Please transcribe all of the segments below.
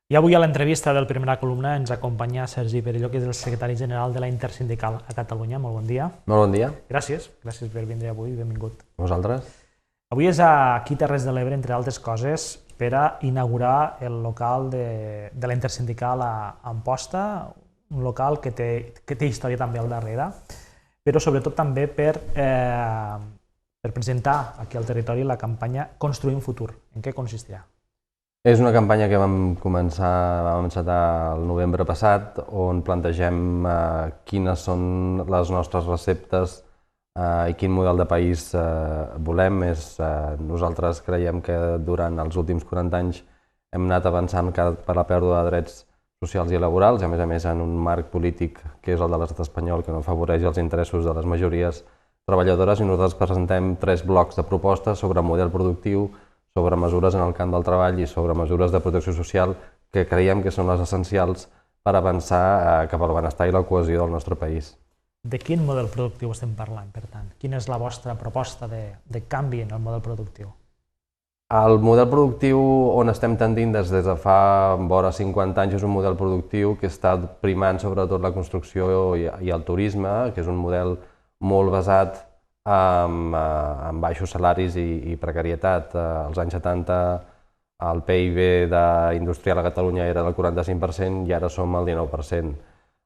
I avui a l'entrevista del Primera Columna ens acompanya Sergi Perelló, que és el secretari general de la Intersindical a Catalunya. Molt bon dia. Molt bon dia. Gràcies per vindre avui, benvingut. Vosaltres? Avui és aquí a Terres de l'Ebre, entre altres coses, per a inaugurar el local de la Intersindical a Amposta, un local que té història també al darrere, però sobretot també per presentar aquí al territori la campanya Construïm Futur. En què consistirà? És una campanya que vam encetar el novembre passat, on plantegem quines són les nostres receptes i quin model de país volem. Nosaltres creiem que durant els últims 40 anys hem anat avançant per la pèrdua de drets socials i laborals, a més en un marc polític que és el de l'estat espanyol, que no afavoreix els interessos de les majories treballadores, i nosaltres presentem 3 blocs de propostes sobre model productiu, sobre mesures en el camp del treball i sobre mesures de protecció social que creiem que són les essencials per avançar cap al benestar i la cohesió del nostre país. De quin model productiu estem parlant, per tant? Quina és la vostra proposta de canvi en el model productiu? El model productiu on estem tendint des de fa vora 50 anys és un model productiu que està primant sobretot la construcció i el turisme, que és un model molt basat amb baixos salaris i precarietat. Als anys 70 el PIB industrial a Catalunya era del 45% i ara som al 19%.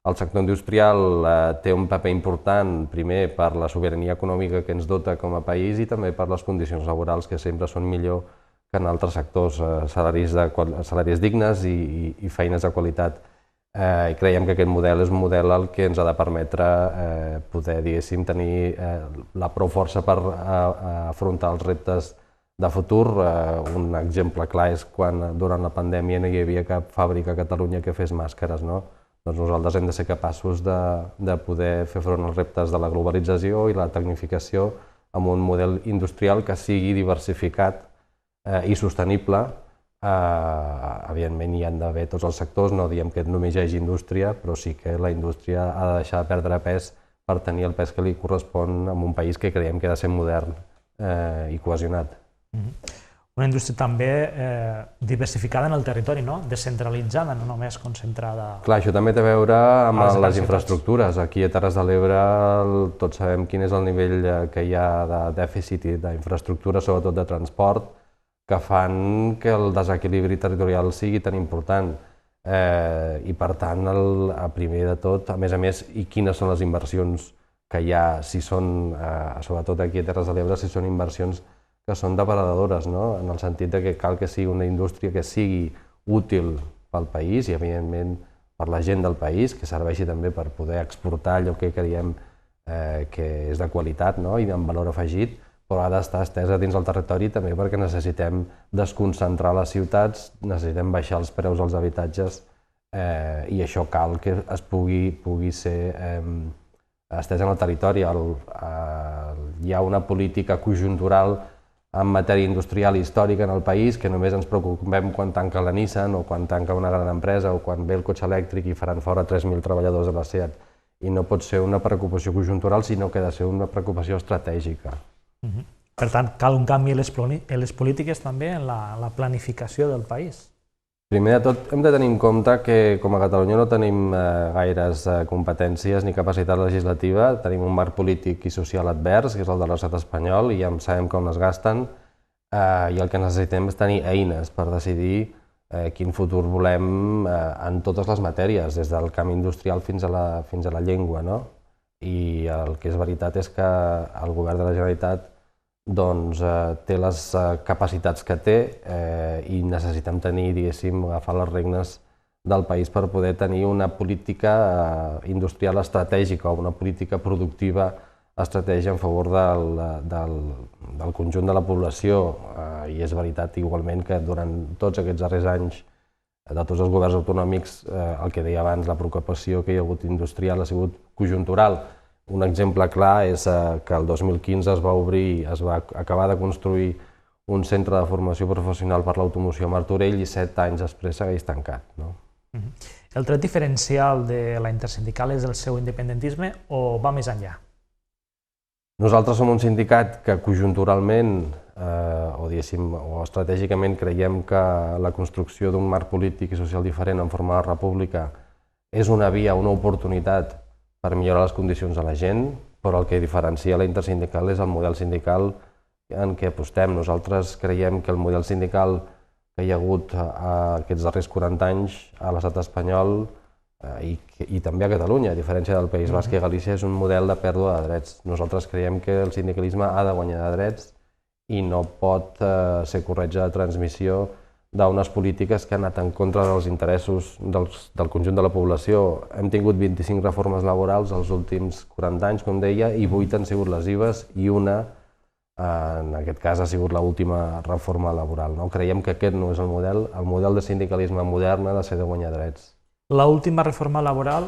El sector industrial té un paper important, primer per la sobirania econòmica que ens dota com a país i també per les condicions laborals que sempre són millor que en altres sectors, salaris dignes i feines de qualitat. Creiem que aquest model és un model el que ens ha de permetre poder, diguéssim, tenir la prou força per afrontar els reptes de futur. Un exemple clar és quan durant la pandèmia no hi havia cap fàbrica a Catalunya que fes màscares, no? Doncs nosaltres hem de ser capaços de poder fer front als reptes de la globalització i la tecnificació amb un model industrial que sigui diversificat i sostenible. Evidentment hi han d'haver tots els sectors, no diem que només hi hagi indústria, però sí que la indústria ha de deixar de perdre pes per tenir el pes que li correspon en un país que creiem que ha de ser modern i cohesionat. Una indústria també diversificada en el territori, no? Descentralitzada, no només concentrada... Clar, això també té a veure amb les infraestructures. Aquí a Terres de l'Ebre tots sabem quin és el nivell que hi ha de dèficit d'infraestructura, sobretot de transport, que fan que el desequilibri territorial sigui tan important. I per tant, primer de tot, a més, i quines són les inversions que hi ha, si són, sobretot aquí a Terres de l'Ebre, si són inversions que són depredadores, no? En el sentit que cal que sigui una indústria que sigui útil pel país i, evidentment, per la gent del país, que serveixi també per poder exportar allò que creiem que és de qualitat, no? I amb valor afegit, però ha d'estar estesa dins el territori també perquè necessitem desconcentrar les ciutats, necessitem baixar els preus dels habitatges i això cal que es pugui ser estesa en el territori. Hi ha una política conjuntural en matèria industrial i històrica en el país que només ens preocupem quan tanca la Nissan o quan tanca una gran empresa o quan ve el cotxe elèctric i faran fora 3.000 treballadors de la SEAT. I no pot ser una preocupació conjuntural, sinó que ha de ser una preocupació estratègica. Per tant, cal un canvi en les polítiques també en la planificació del país. Primer de tot, hem de tenir en compte que com a Catalunya no tenim gaires competències ni capacitat legislativa, tenim un marc polític i social advers, que és el de l'estat espanyol, i ja sabem com es gasten, i el que necessitem és tenir eines per decidir quin futur volem en totes les matèries, des del camp industrial fins a la llengua, no? I el que és veritat és que el govern de la Generalitat té les capacitats que té i necessitem tenir, diguéssim, agafar les regnes del país per poder tenir una política industrial estratègica o una política productiva estratègica en favor del conjunt de la població. I és veritat igualment que durant tots aquests darrers anys de tots els governs autonòmics, el que deia abans, la preocupació que hi ha hagut industrial ha sigut conjuntural. Un exemple clar és que el 2015 es va acabar de construir un centre de formació professional per l'automoció a Martorell i 7 anys després segueix tancat. El tret diferencial de la Intersindical és el seu independentisme o va més enllà? Nosaltres som un sindicat que conjunturalment o estratègicament creiem que la construcció d'un marc polític i social diferent en forma de república és una via, una oportunitat per millorar les condicions de la gent, però el que diferencia la intersindical és el model sindical en què apostem. Nosaltres creiem que el model sindical que hi ha hagut aquests darrers 40 anys a l'estat espanyol i també a Catalunya, a diferència del País Basc i Galícia, és un model de pèrdua de drets. Nosaltres creiem que el sindicalisme ha de guanyar de drets i no pot ser corretja de transmissió d'unes polítiques que han anat en contra dels interessos del conjunt de la població. Hem tingut 25 reformes laborals els últims 40 anys, com deia, i 8 han sigut lesives i una, en aquest cas, ha sigut l'última reforma laboral. Creiem que aquest no és el model de sindicalisme modern ha de ser de guanyar drets. L'última reforma laboral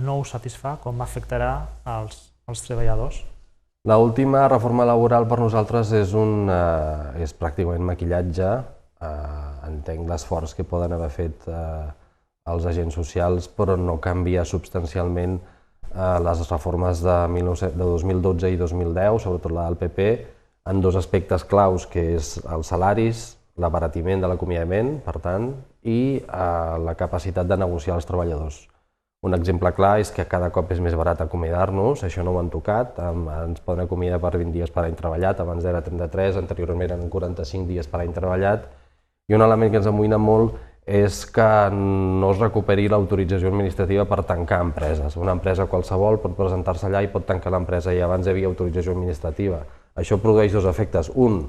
no us satisfà? Com afectarà als treballadors? L'última reforma laboral per nosaltres és pràcticament maquillatge. Entenc l'esforç que poden haver fet els agents socials, però no canvia substancialment les reformes de 2012 i 2010, sobretot la del PP, en dos aspectes claus, que és els salaris, l'abaratiment de l'acomiadament, per tant, i la capacitat de negociar els treballadors. Un exemple clar és que cada cop és més barat acomiadar-nos, això no ho han tocat, ens poden acomiadar per 20 dies per any treballat, abans era 33, anteriorment eren 45 dies per any treballat, i un element que ens amoïna molt és que no es recuperi l'autorització administrativa per tancar empreses. Una empresa qualsevol pot presentar-se allà i pot tancar l'empresa, i abans hi havia autorització administrativa. Això produeix dos efectes. Un,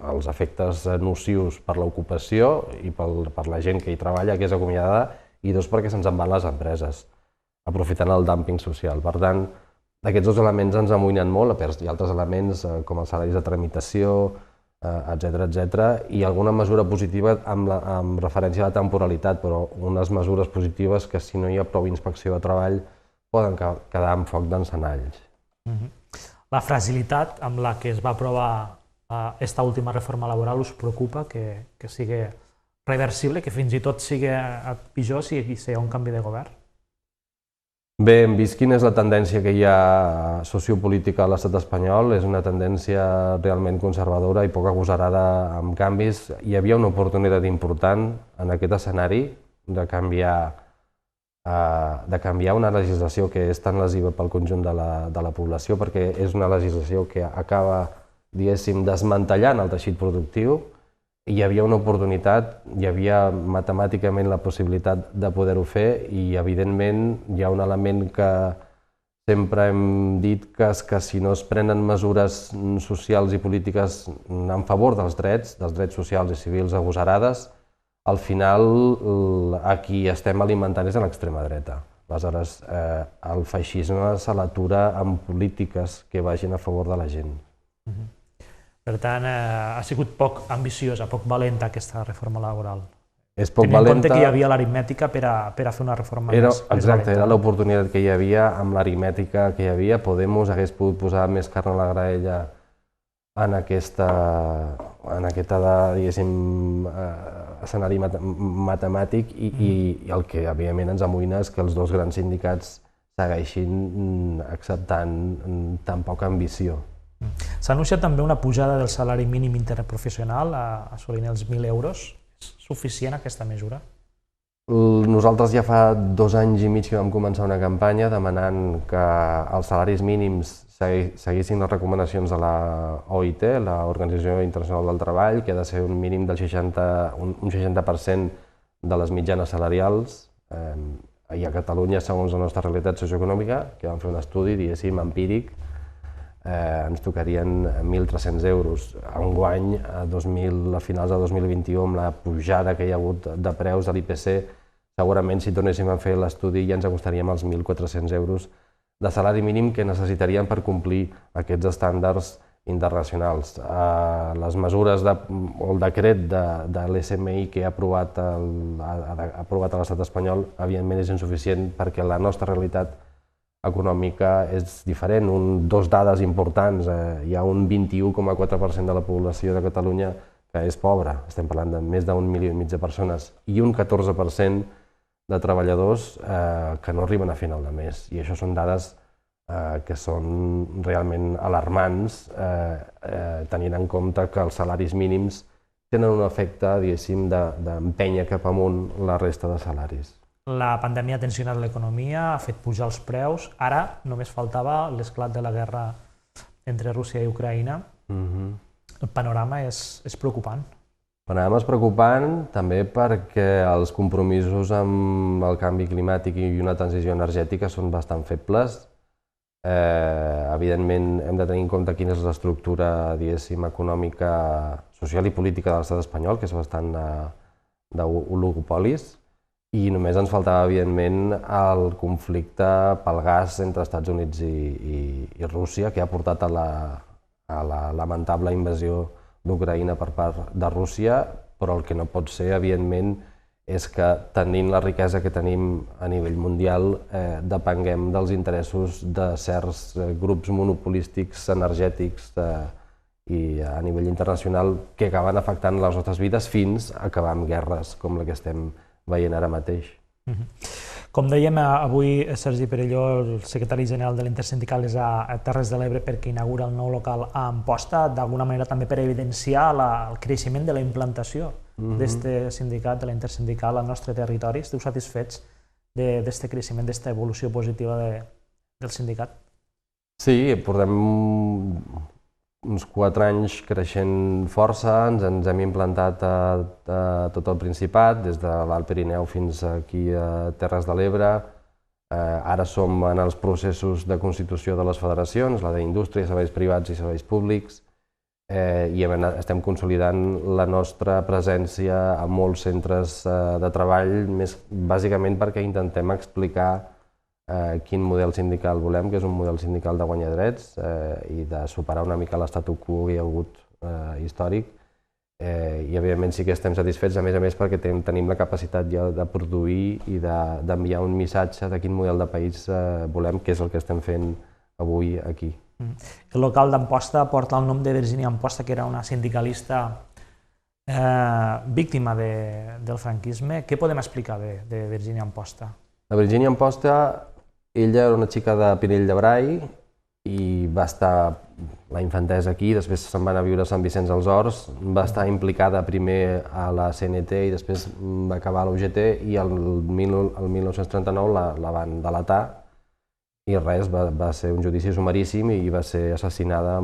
els efectes nocius per l'ocupació i per la gent que hi treballa, que és acomiadada, i dos, perquè se'ns en van les empreses, aprofitant el dúmping social. Per tant, aquests dos elements ens amoïnen molt, hi ha altres elements com els salaris de tramitació, etc. I alguna mesura positiva amb referència a la temporalitat, però unes mesures positives que, si no hi ha prou inspecció de treball, poden quedar en foc d'encenalls. La fragilitat amb la que es va aprovar aquesta última reforma laboral us preocupa, que sigui reversible, que fins i tot sigui pitjor si hi ha un canvi de govern? Bé, hem vist quina és la tendència que hi ha sociopolítica a l'estat espanyol. És una tendència realment conservadora i poc agosarada amb canvis. Hi havia una oportunitat important en aquest escenari de canviar una legislació que és tan lesiva pel conjunt de la població, perquè és una legislació que acaba, diguéssim, desmantellant el teixit productiu. Hi havia una oportunitat, hi havia matemàticament la possibilitat de poder-ho fer, i evidentment hi ha un element que sempre hem dit, que és que si no es prenen mesures socials i polítiques en favor dels drets socials i civils agosarades, al final a qui estem alimentant és a l'extrema dreta. Aleshores, el feixisme se l'atura amb polítiques que vagin a favor de la gent. Per tant, ha sigut poc ambiciosa, poc valenta aquesta reforma laboral. És poc valenta. Tenint en compte que hi havia l'aritmètica per a fer una reforma més valenta. Exacte, era l'oportunitat que hi havia amb l'aritmètica que hi havia. Podemos hagués pogut posar més carn a la graella en aquest escenari matemàtic, i el que evidentment ens amoïna és que els dos grans sindicats segueixin acceptant tan poca ambició. S'ha anunciat també una pujada del salari mínim interprofessional, assolint els 1.000 euros. És suficient aquesta mesura? Nosaltres ja fa 2 anys i mig que vam començar una campanya demanant que els salaris mínims seguissin les recomanacions de la OIT, l'Organització Internacional del Treball, que ha de ser un mínim del 60% de les mitjanes salarials. I a Catalunya, segons la nostra realitat socioeconòmica, que vam fer un estudi, diguéssim, empíric, ens tocarien 1.300 euros. Enguany, a finals de 2021, amb la pujada que hi ha hagut de preus de l'IPC, segurament si tornéssim a fer l'estudi ja ens acostaríem als 1.400 euros de salari mínim que necessitaríem per complir aquests estàndards internacionals. Les mesures o el decret de l'SMI que ha aprovat a l'estat espanyol, evidentment és insuficient, perquè la nostra realitat econòmica és diferent. Dos dades importants: hi ha un 21,4% de la població de Catalunya que és pobra, estem parlant de més d'1,5 milió de persones, i un 14% de treballadors que no arriben a final de mes, i això són dades que són realment alarmants, tenint en compte que els salaris mínims tenen un efecte, diguéssim, d'empènyer cap amunt la resta de salaris. La pandèmia ha tensionat l'economia, ha fet pujar els preus, ara només faltava l'esclat de la guerra entre Rússia i Ucraïna. El panorama és preocupant. El panorama és preocupant també perquè els compromisos amb el canvi climàtic i una transició energètica són bastant febles. Evidentment, hem de tenir en compte quina és l'estructura, diguéssim, econòmica, social i política de l'estat espanyol, que és bastant d'oligopolis, i només ens faltava, evidentment, el conflicte pel gas entre Estats Units i Rússia, que ha portat a la lamentable invasió d'Ucraïna per part de Rússia, però el que no pot ser, evidentment, és que tenint la riquesa que tenim a nivell mundial depenguem dels interessos de certs grups monopolístics energètics i a nivell internacional que acaben afectant les nostres vides fins a acabar amb guerres com la que estem veient ara mateix. Com dèiem, avui Sergi Perelló, el secretari general de l'Intersindical, és a Terres de l'Ebre perquè inaugura el nou local a Amposta, d'alguna manera també per evidenciar el creixement de la implantació d'aquest sindicat, de l'Intersindical al nostre territori. Esteu satisfets d'aquest creixement, d'aquesta evolució positiva del sindicat? Sí, portem uns 4 anys creixent força, ens hem implantat a tot el Principat, des de l'Alt Pirineu fins aquí a Terres de l'Ebre. Ara som en els processos de constitució de les federacions, la d'Indústria, Serveis Privats i Serveis Públics, i estem consolidant la nostra presència a molts centres de treball, bàsicament perquè intentem explicar quin model sindical volem, que és un model sindical de guanyar drets i de superar una mica l'estatu quo que hi ha hagut històric. I evidentment sí que estem satisfets, a més perquè tenim la capacitat ja de produir i d'enviar un missatge de quin model de país volem, que és el que estem fent avui aquí. El local d'Amposta porta el nom de Virginia Amposta, que era una sindicalista víctima del franquisme. Què podem explicar de Virginia Amposta? La Virginia Amposta, ella era una xica de Pinell de Brai i va estar la infantesa aquí, després se'n va anar a viure a Sant Vicenç dels Horts, va estar implicada primer a la CNT i després va acabar a la UGT i el 1939 la van delatar i res, va ser un judici sumaríssim i va ser assassinada,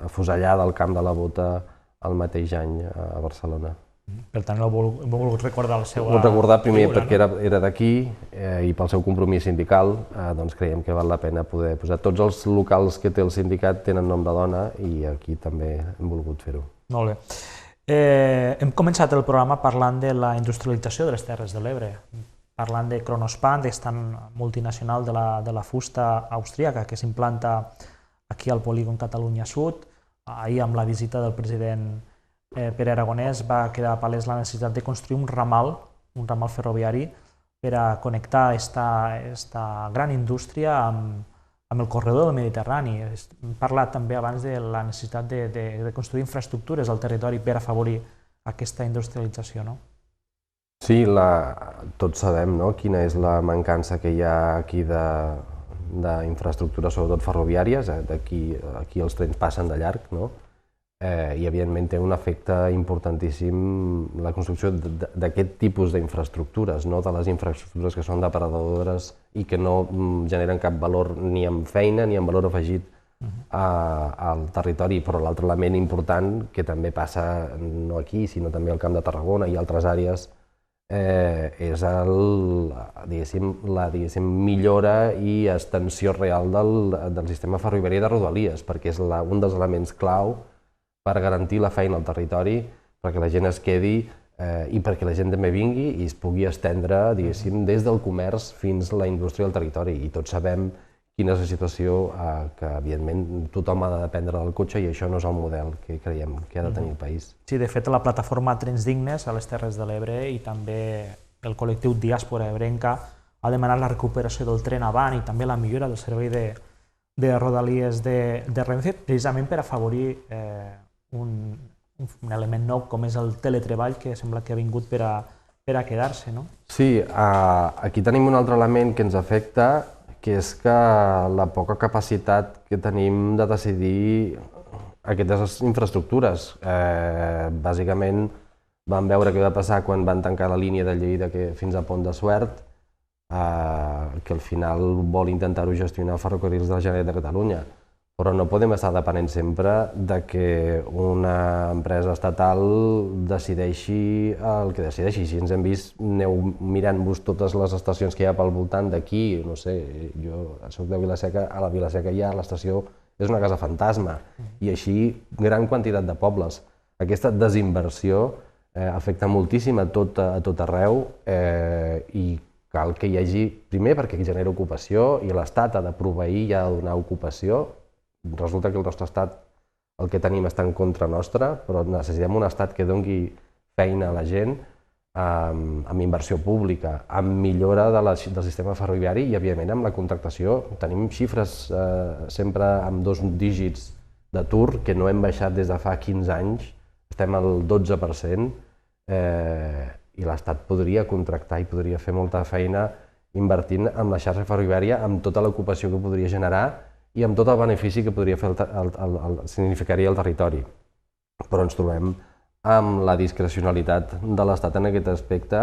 afusellada al Camp de la Bota el mateix any a Barcelona. Per tant, no heu volgut recordar la seva... Ho vull recordar primer perquè era d'aquí i pel seu compromís sindical, doncs creiem que val la pena poder posar. Tots els locals que té el sindicat tenen nom de dona i aquí també hem volgut fer-ho. Molt bé. Hem començat el programa parlant de la industrialització de les Terres de l'Ebre, parlant de Kronospan, d'aquesta multinacional de la fusta austríaca que s'implanta aquí al polígon Catalunya Sud. Ahir, amb la visita del president Pere Aragonès, va quedar palès la necessitat de construir un ramal ferroviari per a connectar aquesta gran indústria amb el corredor del Mediterrani. Hem parlat també abans de la necessitat de construir infraestructures al territori per afavorir aquesta industrialització, no? Sí, tots sabem quina és la mancança que hi ha aquí d'infraestructures, sobretot ferroviàries. Aquí els trens passen de llarg, no? I evidentment té un efecte importantíssim la construcció d'aquest tipus d'infraestructures, no de les infraestructures que són depredadores i que no generen cap valor ni en feina ni en valor afegit al territori. Però l'altre element important, que també passa no aquí, sinó també al Camp de Tarragona i altres àrees, és la millora i extensió real del sistema ferroviari de Rodalies, perquè és un dels elements clau per garantir la feina al territori, perquè la gent es quedi i perquè la gent també vingui i es pugui estendre, diguéssim, des del comerç fins a la indústria del territori. I tots sabem quina és la situació que, evidentment, tothom ha de dependre del cotxe i això no és el model que creiem que ha de tenir el país. Sí, de fet, la plataforma Trens Dignes a les Terres de l'Ebre i també el col·lectiu Diàspora Ebrenca ha demanat la recuperació del tren avant i també la millora del servei de Rodalies de Renfe, precisament per afavorir un element nou com és el teletreball, que sembla que ha vingut per a quedar-se, no? Sí, aquí tenim un altre element que ens afecta, que és que la poca capacitat que tenim de decidir aquestes infraestructures. Bàsicament vam veure què va passar quan van tancar la línia de Lleida fins a Pont de Suert, que al final vol intentar-ho gestionar Ferrocarrils de la Generalitat de Catalunya. Però no podem estar depenent sempre de que una empresa estatal decideixi el que decideixi. Si ens hem vist, aneu mirant-vos totes les estacions que hi ha pel voltant d'aquí, no sé, jo soc de Vila-seca, a la Vila-seca hi ha l'estació, és una casa fantasma, i així gran quantitat de pobles. Aquesta desinversió afecta moltíssim a tot arreu i cal que hi hagi, primer perquè genera ocupació i l'Estat ha de proveir i ha de donar ocupació. Resulta que el nostre estat, el que tenim està en contra nostra, però necessitem un estat que doni feina a la gent amb inversió pública, amb millora del sistema ferroviari i, evidentment, amb la contractació. Tenim xifres sempre amb 2 dígits d'atur que no hem baixat des de fa 15 anys, estem al 12%, i l'Estat podria contractar i podria fer molta feina invertint en la xarxa ferroviària, amb tota l'ocupació que podria generar i amb tot el benefici que podria fer significaria el territori. Però ens trobem amb la discrecionalitat de l'Estat en aquest aspecte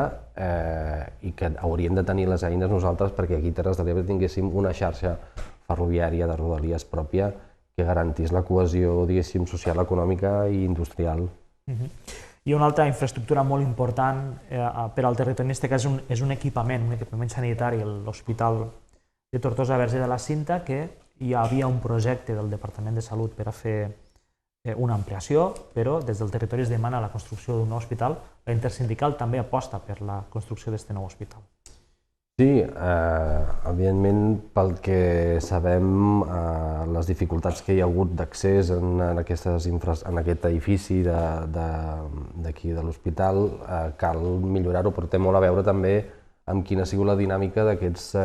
i que hauríem de tenir les eines nosaltres perquè aquí a Terres de l'Ebre tinguéssim una xarxa ferroviària de rodalies pròpia que garantís la cohesió, diguéssim, social, econòmica i industrial. I una altra infraestructura molt important per al territori en aquest cas és un equipament sanitari, l'Hospital de Tortosa Verge de la Cinta, que hi havia un projecte del Departament de Salut per a fer una ampliació, però des del territori es demana la construcció d'un nou hospital. La Intersindical també aposta per la construcció d'aquest nou hospital. Sí, evidentment, pel que sabem, les dificultats que hi ha hagut d'accés en aquest edifici d'aquí de l'hospital cal millorar-ho, però té molt a veure també amb quina ha sigut la dinàmica d'aquests,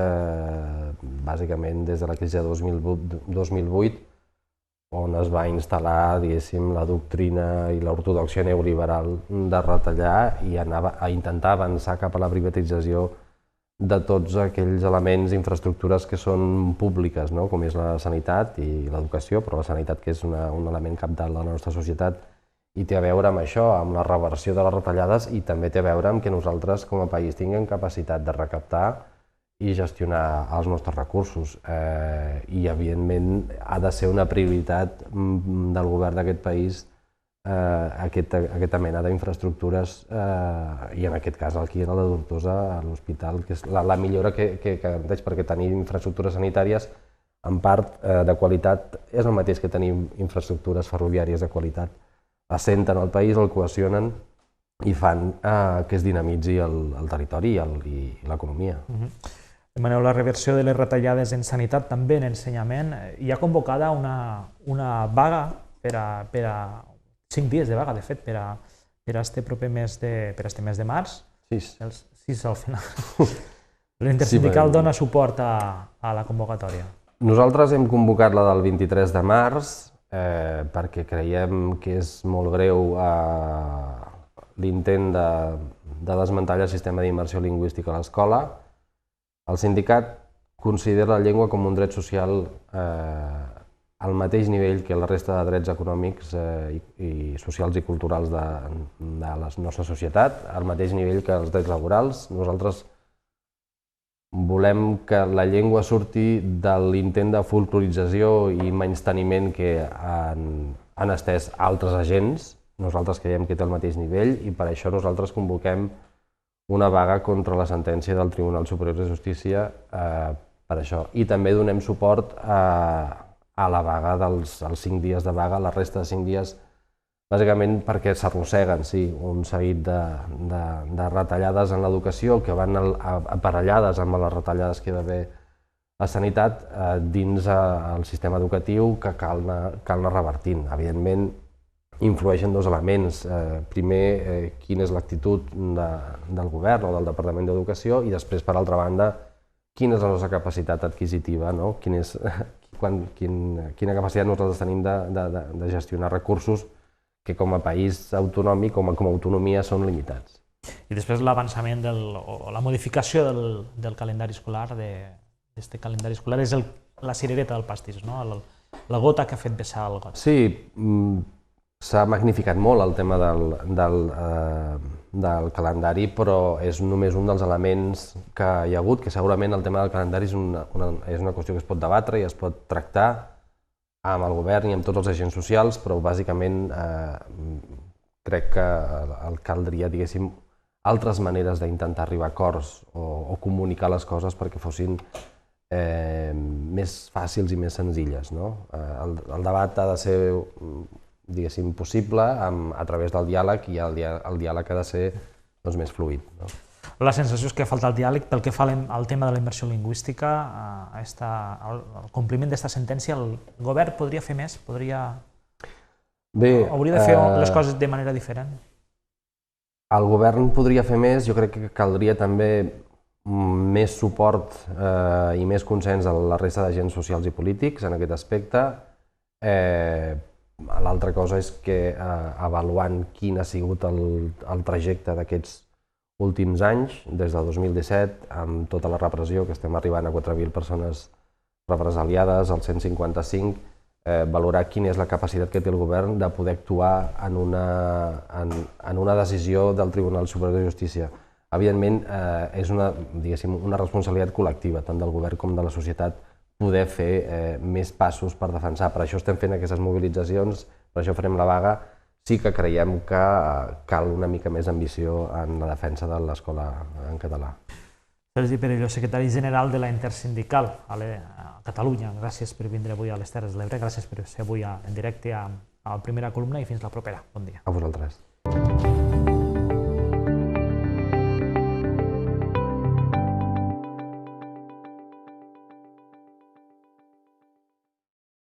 bàsicament des de la crisi de 2008, on es va instal·lar, diguéssim, la doctrina i l'ortodòxia neoliberal de retallar i a intentar avançar cap a la privatització de tots aquells elements, infraestructures que són públiques, com és la sanitat i l'educació, però la sanitat que és un element cabdal de la nostra societat i té a veure amb això, amb la reversió de les retallades i també té a veure amb que nosaltres com a país tinguem capacitat de recaptar i gestionar els nostres recursos. I, evidentment, ha de ser una prioritat del govern d'aquest país aquesta mena d'infraestructures i, en aquest cas, aquí a la Tortosa, a l'hospital, que és la millora que garanteix, perquè tenir infraestructures sanitàries, en part de qualitat, és el mateix que tenir infraestructures ferroviàries de qualitat. Assenten el país, el cohesionen i fan que es dinamitzi el territori i l'economia. Demaneu la reversió de les retallades en sanitat, també en ensenyament. Hi ha convocada una vaga per a 5 dies de vaga, de fet, per a este proper mes de març. 6 al final. L'Intersindical dona suport a la convocatòria. Nosaltres hem convocat la del 23 de març perquè creiem que és molt greu l'intent de desmantellar el sistema d'immersió lingüística a l'escola. El sindicat considera la llengua com un dret social al mateix nivell que la resta de drets econòmics i socials i culturals de la nostra societat, al mateix nivell que els drets laborals. Nosaltres volem que la llengua surti de l'intent de folclorització i menysteniment que han estès altres agents. Nosaltres creiem que té el mateix nivell i per això nosaltres convoquem una vaga contra la sentència del Tribunal Superior de Justícia per això. I també donem suport a la vaga dels 5 dies de vaga, la resta de 5 dies, bàsicament perquè s'arrosseguen un seguit de retallades en l'educació que van aparellades amb les retallades que hi ha d'haver a sanitat dins el sistema educatiu que cal anar revertint. Evidentment, influeixen 2 elements. Primer, quina és l'actitud del govern o del Departament d'Educació i després, per altra banda, quina és la nostra capacitat adquisitiva, quina capacitat nosaltres tenim de gestionar recursos que com a país autonòmic, com a autonomia, són limitats. I després l'avançament o la modificació del calendari escolar de Aquest calendari escolar és la cirereta del pastís, no? La gota que ha fet vessar el got. Sí, s'ha magnificat molt el tema del calendari, però és només un dels elements que hi ha hagut, que segurament el tema del calendari és una qüestió que es pot debatre i es pot tractar amb el govern i amb tots els agents socials, però bàsicament crec que caldria, diguéssim, altres maneres d'intentar arribar a acords o comunicar les coses perquè fossin més fàcils i més senzilles. El debat ha de ser, diguéssim, possible a través del diàleg, i el diàleg ha de ser més fluid. La sensació és que falta el diàleg. Pel que fa al tema de la immersió lingüística, el compliment d'esta sentència, el govern podria fer més? Hauria de fer les coses de manera diferent? El govern podria fer més. Jo crec que caldria també més suport i més consens a la resta d'agents socials i polítics en aquest aspecte. L'altra cosa és que, avaluant quin ha sigut el trajecte d'aquests últims anys, des del 2017, amb tota la repressió, que estem arribant a 4.000 persones represaliades, al 155, valorar quina és la capacitat que té el govern de poder actuar en una decisió del Tribunal Superior de Justícia. Evidentment, és una responsabilitat col·lectiva, tant del govern com de la societat, poder fer més passos per defensar. Per això estem fent aquestes mobilitzacions, per això farem la vaga. Sí que creiem que cal una mica més ambició en la defensa de l'escola en català. Sergi Perelló, secretari general de la Intersindical a Catalunya. Gràcies per vindre avui a les Terres de l'Ebre, gràcies per ser avui en directe a la primera columna i fins la propera. Bon dia. A vosaltres.